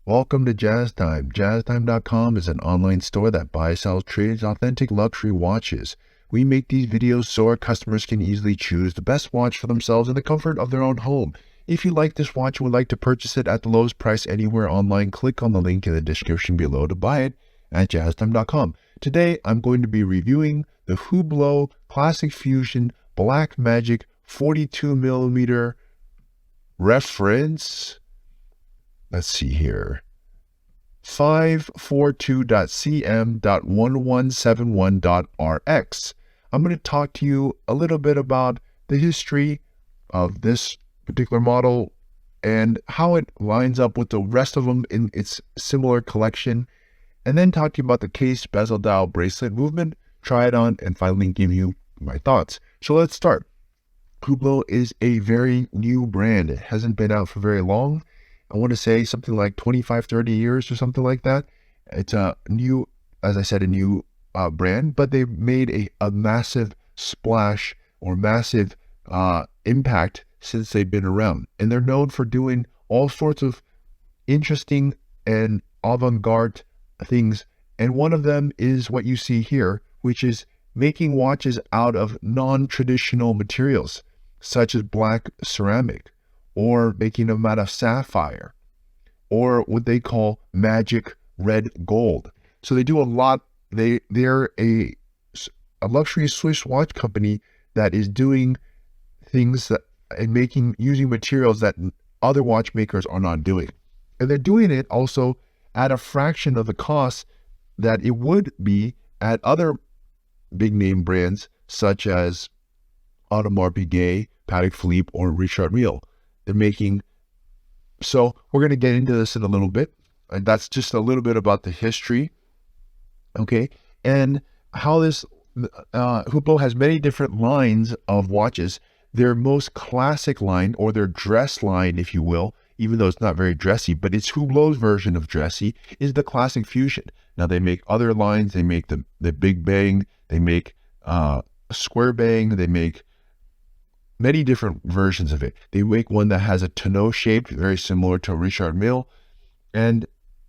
Welcome to Jazz Time. JazzTime.com is an online store that buys, sells, trades authentic luxury watches. We make these videos so our customers can easily choose the best watch for themselves in the comfort of their own home. If you like this watch and would like to purchase it at the lowest price anywhere online, click on the link in the description below to buy it at JazzTime.com. Today, I'm going to be reviewing the Hublot Classic Fusion Black Magic 42mm reference. Let's see here. 542.CM.1171.RX. I'm going to talk to you a little bit about the history of this particular model and how it lines up with the rest of them in its similar collection, and then talk to you about the case, bezel, dial, bracelet movement, try it on, and finally give you my thoughts. So let's start. Hublot is a very new brand. It hasn't been out for very long. I want to say something like 25, 30 years or something like that. It's a new, as I said, a new brand, but they've made a massive splash or massive impact since they've been around. And they're known for doing all sorts of interesting and avant-garde things. And one of them is what you see here, which is making watches out of non-traditional materials, such as black ceramic, or making them out of sapphire, or what they call magic red gold. So they do a lot. They're a luxury Swiss watch company that is doing things that and using materials that other watchmakers are not doing. And they're doing it also at a fraction of the cost that it would be at other big name brands such as Audemars Piguet, Patek Philippe, or Richard Mille. They're making, so we're going to get into this in a little bit, and that's just a little bit about the history, okay, and how this Hublot has many different lines of watches. Their most classic line, or their dress line, if you will, even though it's not very dressy, but it's Hublot's version of dressy, is the Classic Fusion. Now they make other lines. They make the Big Bang, they make Square Bang, they make many different versions of it. They make one that has a tonneau shape, very similar to Richard Mille,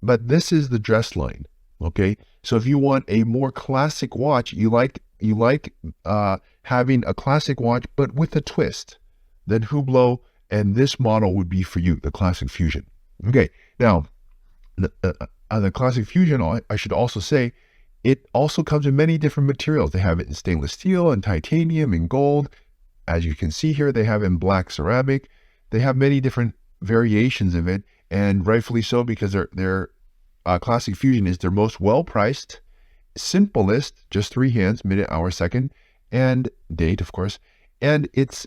but this is the dress line. Okay, so if you want a more classic watch, you like having a classic watch but with a twist, then Hublot and this model would be for you, the Classic Fusion. Okay, now the Classic Fusion, I should also say, it also comes in many different materials. They have it in stainless steel and titanium and gold. As you can see here, they have in black ceramic. They have many different variations of it, and rightfully so, because their Classic Fusion is their most well-priced, simplest, just 3 hands, minute, hour, second, and date, of course, and it's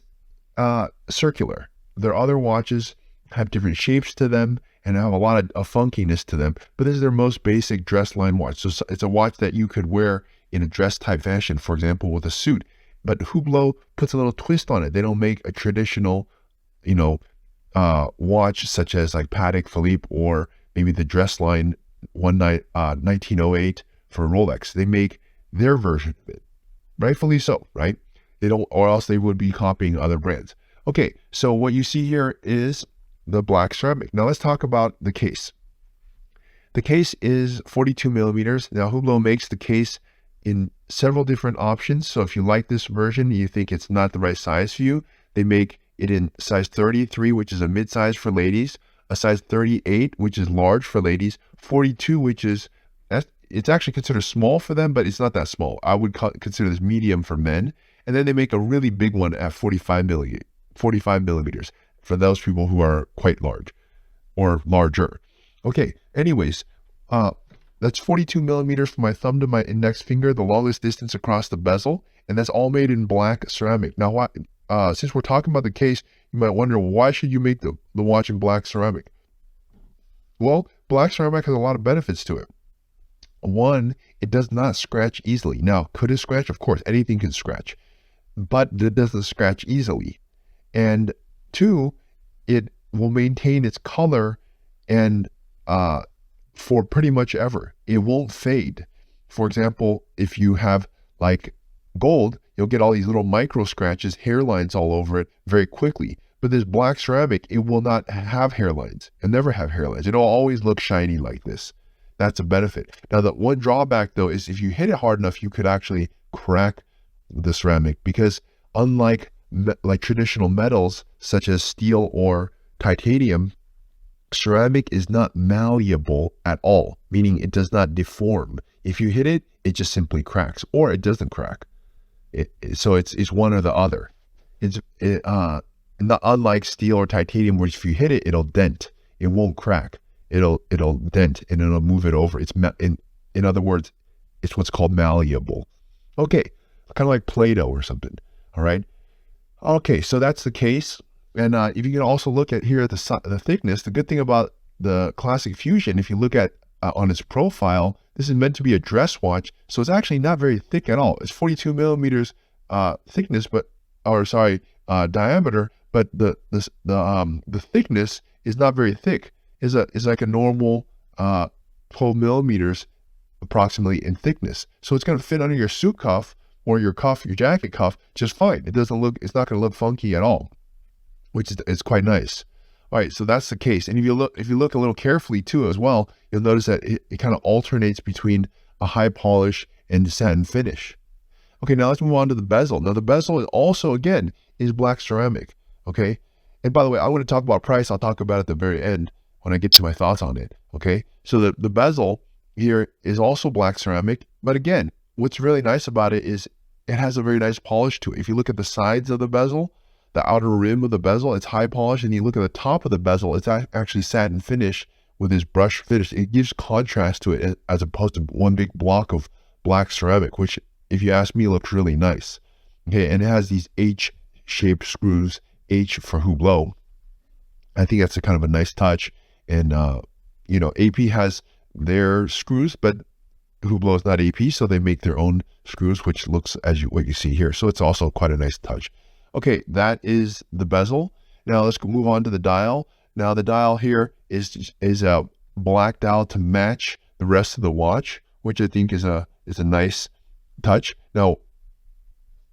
circular. Their other watches have different shapes to them and have a lot of funkiness to them, but this is their most basic dress line watch. So it's a watch that you could wear in a dress type fashion, for example, with a suit. But Hublot puts a little twist on it. They don't make a traditional, watch such as like Patek Philippe or maybe the dress line 1908 for Rolex. They make their version of it, rightfully so, right? They don't, or else they would be copying other brands. Okay, so what you see here is the black ceramic. Now let's talk about the case. The case is 42 millimeters. Now Hublot makes the case in several different options. So if you like this version, you think it's not the right size for you, they make it in size 33, which is a mid-size for ladies, a size 38, which is large for ladies, 42, which is, it's actually considered small for them, but it's not that small. I would consider this medium for men. And then they make a really big one at 45 millimeters for those people who are quite large or larger. Okay, anyways, that's 42 millimeters from my thumb to my index finger, the longest distance across the bezel, and that's all made in black ceramic. Now, since we're talking about the case, you might wonder, why should you make the watch in black ceramic? Well, black ceramic has a lot of benefits to it. One, it does not scratch easily. Now, could it scratch? Of course, anything can scratch, but it doesn't scratch easily. And two, it will maintain its color and for pretty much ever. It won't fade. For example, if you have like gold, you'll get all these little micro scratches, hairlines all over it very quickly. But this black ceramic, it will not have hairlines. It'll never have hairlines. It'll always look shiny like this. That's a benefit. Now, the one drawback though is if you hit it hard enough, you could actually crack the ceramic, because unlike like traditional metals such as steel or titanium, ceramic is not malleable at all, meaning it does not deform. If you hit it, it just simply cracks, or it doesn't crack. So it's one or the other. Not unlike steel or titanium, where if you hit it, it'll dent. It won't crack. It'll dent and it'll move it over. In other words, it's what's called malleable. Okay, kind of like Play-Doh or something. All right. Okay, so that's the case. And if you can also look at here at the thickness, the good thing about the Classic Fusion, if you look at on its profile, this is meant to be a dress watch, so it's actually not very thick at all. It's 42 millimeters thickness, diameter, but the thickness is not very thick. It's like a normal 12 millimeters approximately in thickness. So it's going to fit under your suit cuff or your jacket cuff just fine. It's not going to look funky at all, which is quite nice. All right, so that's the case. And if you look a little carefully too as well, you'll notice that it kind of alternates between a high polish and satin finish. Okay, now let's move on to the bezel. Now the bezel is also, again, is black ceramic, okay? And by the way, I want to talk about price. I'll talk about it at the very end when I get to my thoughts on it, okay? So the bezel here is also black ceramic, but again, what's really nice about it is it has a very nice polish to it. If you look at the sides of the bezel, the outer rim of the bezel, it's high polish, and you look at the top of the bezel, it's actually satin finish with this brush finish. It gives contrast to it as opposed to one big block of black ceramic, which, if you ask me, looks really nice. Okay, and it has these H-shaped screws, H for Hublot. I think that's a kind of a nice touch. And AP has their screws, but Hublot is not AP, so they make their own screws, which looks what you see here. So it's also quite a nice touch. Okay, that is the bezel. Now let's move on to the dial. Now the dial here is a black dial to match the rest of the watch, which I think is a nice touch. Now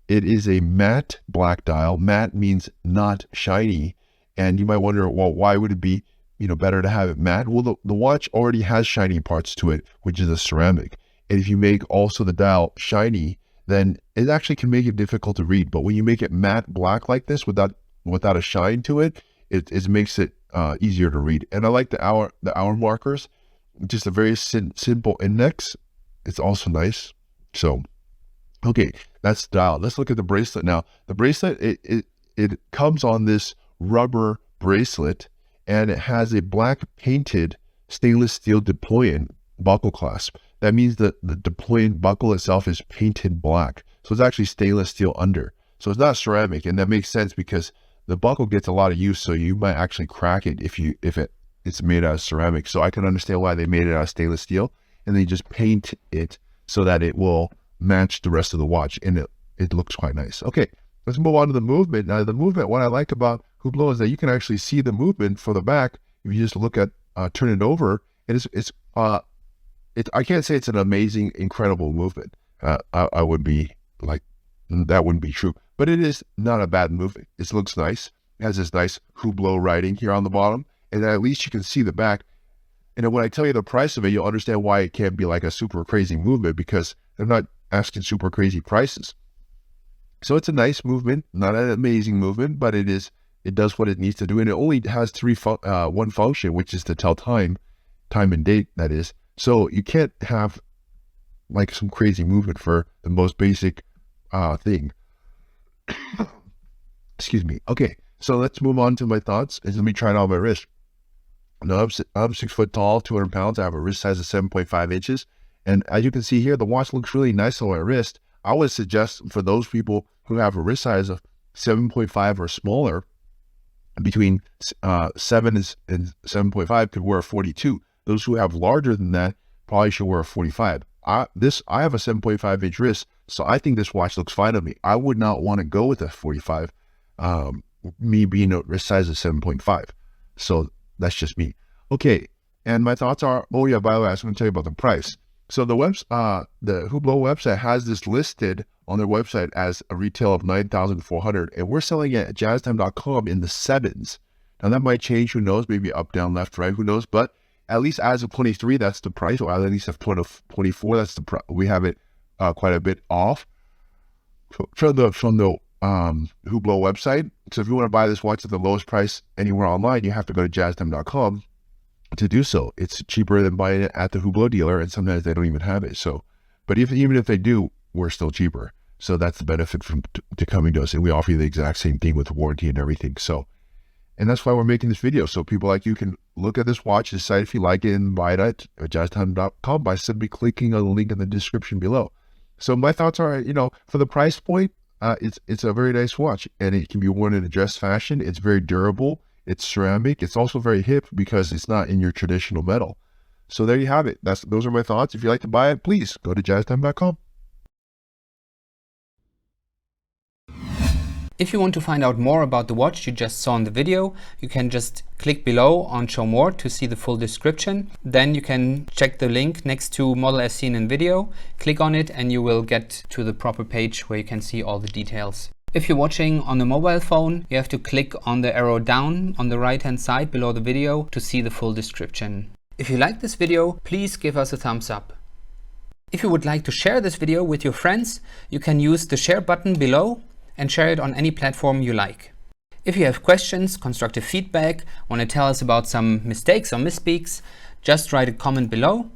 it is a matte black dial. Matte means not shiny, and you might wonder, well, why would it be better to have it matte? Well, the watch already has shiny parts to it, which is a ceramic. And if you make also the dial shiny, then it actually can make it difficult to read. But when you make it matte black like this without a shine to it, it makes it easier to read. And I like the hour markers, just a very simple index. It's also nice. So, okay, that's the dial. Let's look at the bracelet now. The bracelet, it comes on this rubber bracelet, and it has a black painted stainless steel deployant buckle clasp. That means that the deployant buckle itself is painted black. So it's actually stainless steel under. So it's not ceramic, and that makes sense because the buckle gets a lot of use, so you might actually crack it if it's made out of ceramic. So I can understand why they made it out of stainless steel, and they just paint it so that it will match the rest of the watch, and it looks quite nice. Okay, let's move on to the movement. Now the movement, what I like about Hublot is that you can actually see the movement for the back. If you just look at, turn it over, and I can't say it's an amazing, incredible movement. I would be like, that wouldn't be true, but it is not a bad movement. It looks nice. It has this nice Hublot writing here on the bottom, and at least you can see the back. And when I tell you the price of it, you'll understand why it can't be like a super crazy movement, because they're not asking super crazy prices. So it's a nice movement, not an amazing movement, but it does what it needs to do, and it only has one function, which is to tell time and date, that is. So you can't have like some crazy movement for the most basic thing. Excuse me. Okay, so let's move on to my thoughts. Let me try it on my wrist. Now I'm 6 foot tall, 200 pounds. I have a wrist size of 7.5 inches. And as you can see here, the watch looks really nice on my wrist. I would suggest for those people who have a wrist size of 7.5 or smaller, between 7 and 7.5 could wear a 42. Those who have larger than that probably should wear a 45. I have a 7.5 inch wrist, so I think this watch looks fine on me. I would not want to go with a 45, me being a wrist size of 7.5. So that's just me. Okay, and my thoughts are, oh yeah, by the way, I was going to tell you about the price. So the Hublot website has this listed on their website as a retail of $9,400, and we're selling it at jazztime.com in the 7s. Now that might change, who knows, maybe up, down, left, right, who knows, but at least as of 23, that's the price, or at least of 24, that's the price. We have it quite a bit off from the Hublot website. So if you want to buy this watch at the lowest price anywhere online, you have to go to jazztime.com to do so. It's cheaper than buying it at the Hublot dealer, and sometimes they don't even have it. So, but even if they do, we're still cheaper. So that's the benefit to coming to us, and we offer you the exact same thing with warranty and everything. So, and that's why we're making this video, so people like you can look at this watch, decide if you like it, and buy it at jazztime.com by simply clicking on the link in the description below. So my thoughts are, for the price point, it's a very nice watch, and it can be worn in a dress fashion. It's very durable. It's ceramic. It's also very hip because it's not in your traditional metal. So there you have it. Those are my thoughts. If you'd like to buy it, please go to jazztime.com. If you want to find out more about the watch you just saw in the video, you can just click below on Show More to see the full description. Then you can check the link next to model as seen in video, click on it, and you will get to the proper page where you can see all the details. If you're watching on a mobile phone, you have to click on the arrow down on the right hand side below the video to see the full description. If you like this video, please give us a thumbs up. If you would like to share this video with your friends, you can use the share button below and share it on any platform you like. If you have questions, constructive feedback, want to tell us about some mistakes or misspeaks, just write a comment below.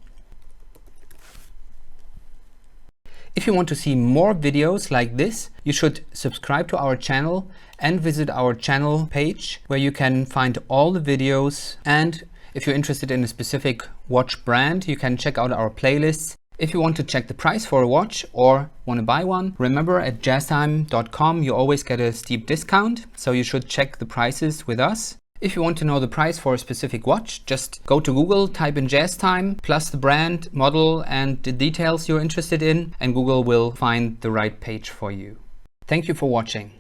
If you want to see more videos like this, you should subscribe to our channel and visit our channel page where you can find all the videos. And if you're interested in a specific watch brand, you can check out our playlists. If you want to check the price for a watch or want to buy one, remember at jazztime.com you always get a steep discount, so you should check the prices with us. If you want to know the price for a specific watch, just go to Google, type in JazzTime, plus the brand, model, and the details you're interested in, and Google will find the right page for you. Thank you for watching.